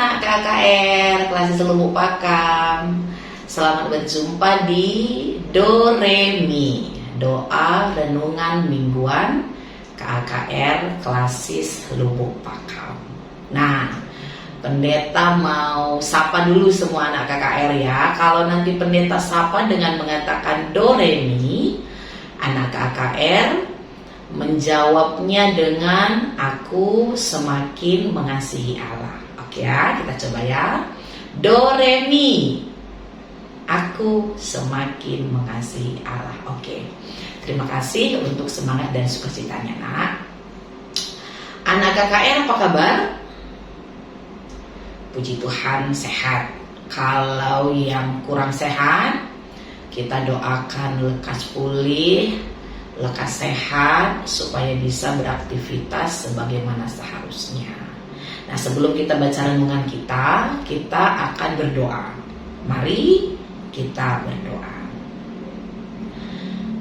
anak KKR kelas Lubuk Pakam. Selamat berjumpa di Do Re Mi, doa renungan mingguan KKR Klasis Lubuk Pakam. Nah, pendeta mau sapa dulu semua anak KKR ya. Kalau nanti pendeta sapa dengan mengatakan Do Re Mi, anak KKR menjawabnya dengan aku semakin mengasihi Allah. Oke ya, kita coba ya. Do re mi, aku semakin mengasihi Allah. Oke, terima kasih untuk semangat dan sukacitanya nak. Anak KKR apa kabar? Puji Tuhan sehat. Kalau yang kurang sehat, kita doakan lekas pulih, lekas sehat supaya bisa beraktivitas sebagaimana seharusnya. Nah, sebelum kita baca renungan kita akan berdoa. Mari kita berdoa.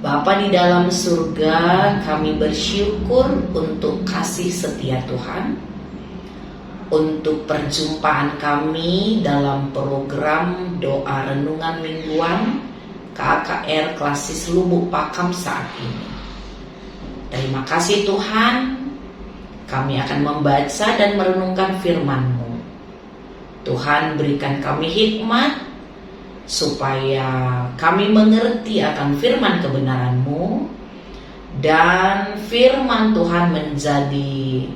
Bapa di dalam surga, kami bersyukur untuk kasih setia Tuhan, untuk perjumpaan kami dalam program doa renungan mingguan KKR Klasis Lubuk Pakam saat ini. Terima kasih Tuhan, kami akan membaca dan merenungkan firman-Mu. Tuhan berikan kami hikmat, supaya kami mengerti akan firman kebenaran-Mu, dan firman Tuhan menjadi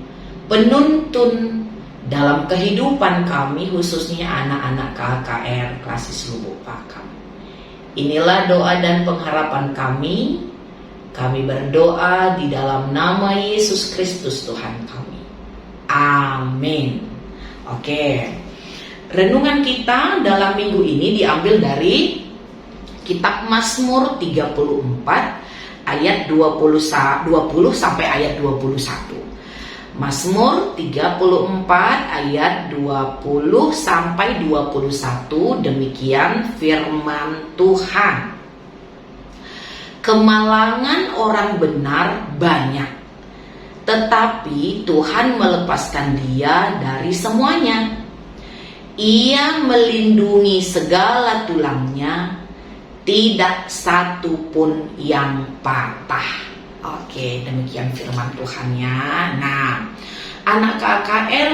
penuntun dalam kehidupan kami, khususnya anak-anak KKR Klasis Lubuk Pakam. Inilah doa dan pengharapan kami. Kami berdoa di dalam nama Yesus Kristus Tuhan kami. Amin. Oke. Renungan kita dalam minggu ini diambil dari kitab Mazmur 34 ayat 20 sampai ayat 21. Mazmur 34 ayat 20 sampai 21, demikian firman Tuhan. Kemalangan orang benar banyak, tetapi Tuhan melepaskan dia dari semuanya. Ia melindungi segala tulangnya, tidak satu pun yang patah. Oke, demikian firman Tuhannya. Nah, anak KKR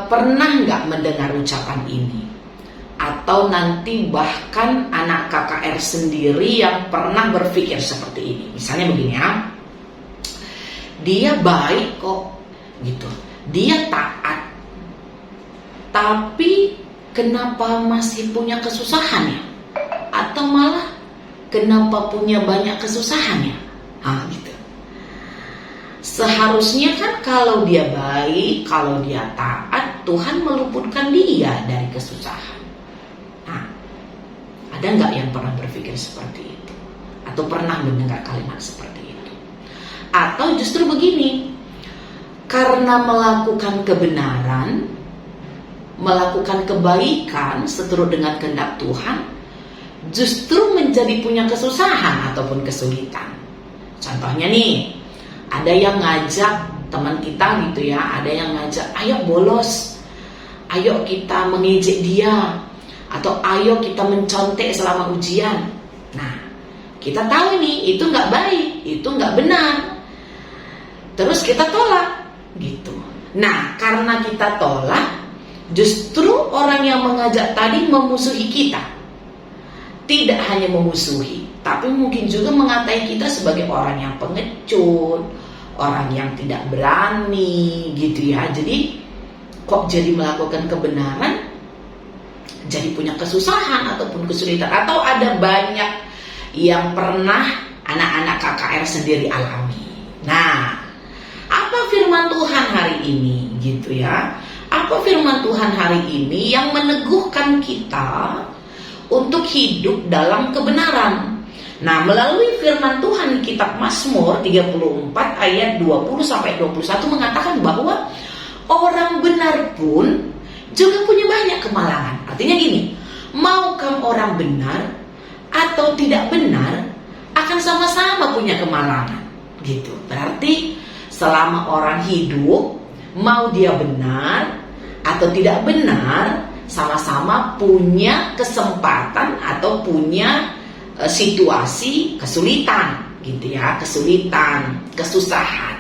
pernah nggak mendengar ucapan ini? Atau nanti bahkan anak KKR sendiri yang pernah berpikir seperti ini. Misalnya begini ya, dia baik kok, gitu. Dia taat, tapi kenapa masih punya kesusahan ya? Atau malah kenapa punya banyak kesusahan ya? Gitu. Seharusnya kan kalau dia baik, kalau dia taat, Tuhan meluputkan dia dari kesusahan. Nah, ada nggak yang pernah berpikir seperti itu? Atau pernah mendengar kalimat seperti itu? Atau justru begini, karena melakukan kebenaran, melakukan kebaikan seturut dengan kehendak Tuhan, justru menjadi punya kesusahan ataupun kesulitan. Contohnya nih, ada yang ngajak teman kita gitu ya, ada yang ngajak, ayo bolos, ayo kita mengejek dia, atau ayo kita mencontek selama ujian. Nah, kita tahu nih, itu nggak baik, itu nggak benar. Terus kita tolak, gitu. Nah, karena kita tolak, justru orang yang mengajak tadi memusuhi kita. Tidak hanya memusuhi, tapi mungkin juga mengatai kita sebagai orang yang pengecut, orang yang tidak berani, gitu ya. Jadi kok jadi melakukan kebenaran jadi punya kesusahan ataupun kesulitan. Atau ada banyak yang pernah anak-anak KKR sendiri alami. Nah, apa firman Tuhan hari ini, gitu ya? Apa firman Tuhan hari ini yang meneguhkan kita untuk hidup dalam kebenaran? Nah, melalui firman Tuhan di kitab Mazmur 34 ayat 20 sampai 21 mengatakan bahwa orang benar pun juga punya banyak kemalangan. Artinya gini, mau kamu orang benar atau tidak benar akan sama-sama punya kemalangan, gitu. Berarti selama orang hidup, mau dia benar atau tidak benar sama-sama punya kesempatan atau punya situasi kesulitan gitu ya, kesulitan, kesusahan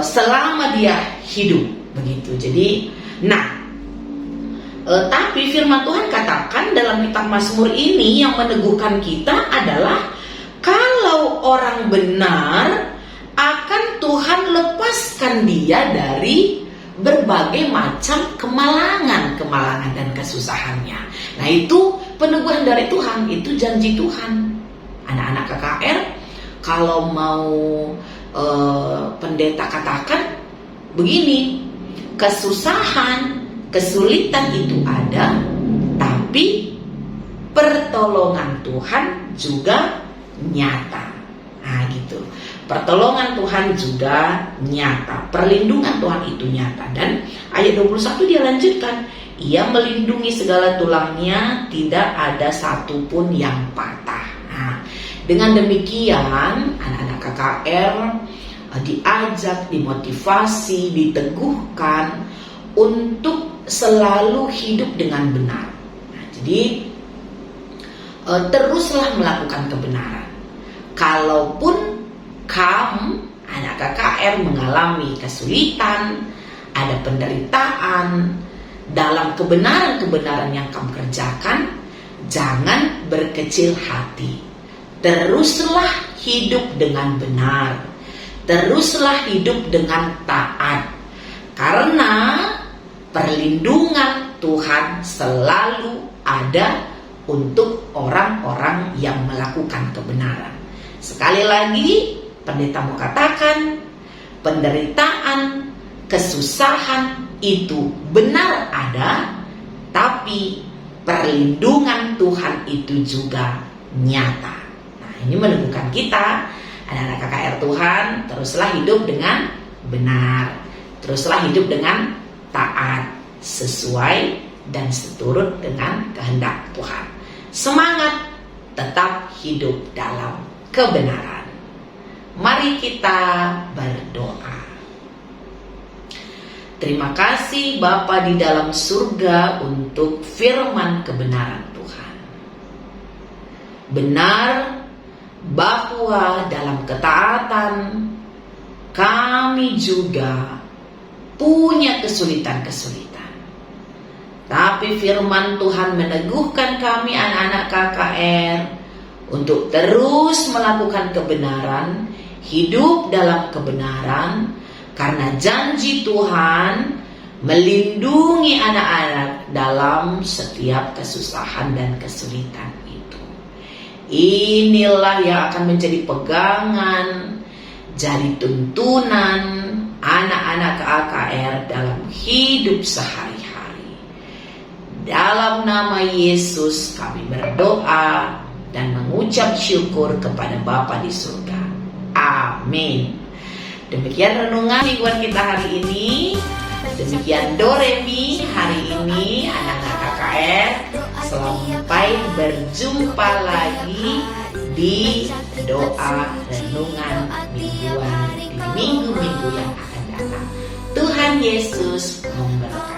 selama dia hidup begitu. Jadi tapi firman Tuhan katakan dalam kitab Mazmur ini yang meneguhkan kita adalah kalau orang benar akan Tuhan lepaskan dia dari berbagai macam kemalangan dan kesusahannya. Nah, itu peneguhan dari Tuhan, itu janji Tuhan. Anak-anak KKR, kalau mau pendeta katakan begini, kesusahan, kesulitan itu ada, tapi pertolongan Tuhan juga nyata. Nah gitu, pertolongan Tuhan juga nyata, perlindungan Tuhan itu nyata. Dan ayat 21 dia lanjutkan, ia melindungi segala tulangnya, tidak ada satupun yang patah. Nah, dengan demikian anak-anak KKR diajak, dimotivasi, diteguhkan untuk selalu hidup dengan benar. Nah, jadi teruslah melakukan kebenaran. Kalaupun kamu anak KKR mengalami kesulitan, ada penderitaan dalam kebenaran-kebenaran yang kamu kerjakan, jangan berkecil hati. Teruslah hidup dengan benar. Teruslah hidup dengan taat. Karena perlindungan Tuhan selalu ada untuk orang-orang yang melakukan kebenaran. Sekali lagi, pendeta mau katakan, penderitaan, kesusahan itu benar ada, tapi perlindungan Tuhan itu juga nyata. Nah, ini meneguhkan kita, anak-anak KKR Tuhan, teruslah hidup dengan benar, teruslah hidup dengan taat, sesuai dan seturut dengan kehendak Tuhan. Semangat, tetap hidup dalam kebenaran. Mari kita berdoa. Terima kasih Bapa di dalam surga untuk firman kebenaran Tuhan. Benar bahwa dalam ketaatan kami juga punya kesulitan-kesulitan. Tapi firman Tuhan meneguhkan kami anak-anak KKR untuk terus melakukan kebenaran, hidup dalam kebenaran, karena janji Tuhan melindungi anak-anak dalam setiap kesusahan dan kesulitan itu. Inilah yang akan menjadi pegangan, jadi tuntunan anak-anak KKR dalam hidup sehari-hari. Dalam nama Yesus kami berdoa dan mengucap syukur kepada Bapa di surga. Amin. Demikian renungan mingguan kita hari ini. Demikian Doremi hari ini anak-anak KKR. Sampai berjumpa lagi di doa renungan mingguan di minggu-minggu yang akan datang. Tuhan Yesus memberkati.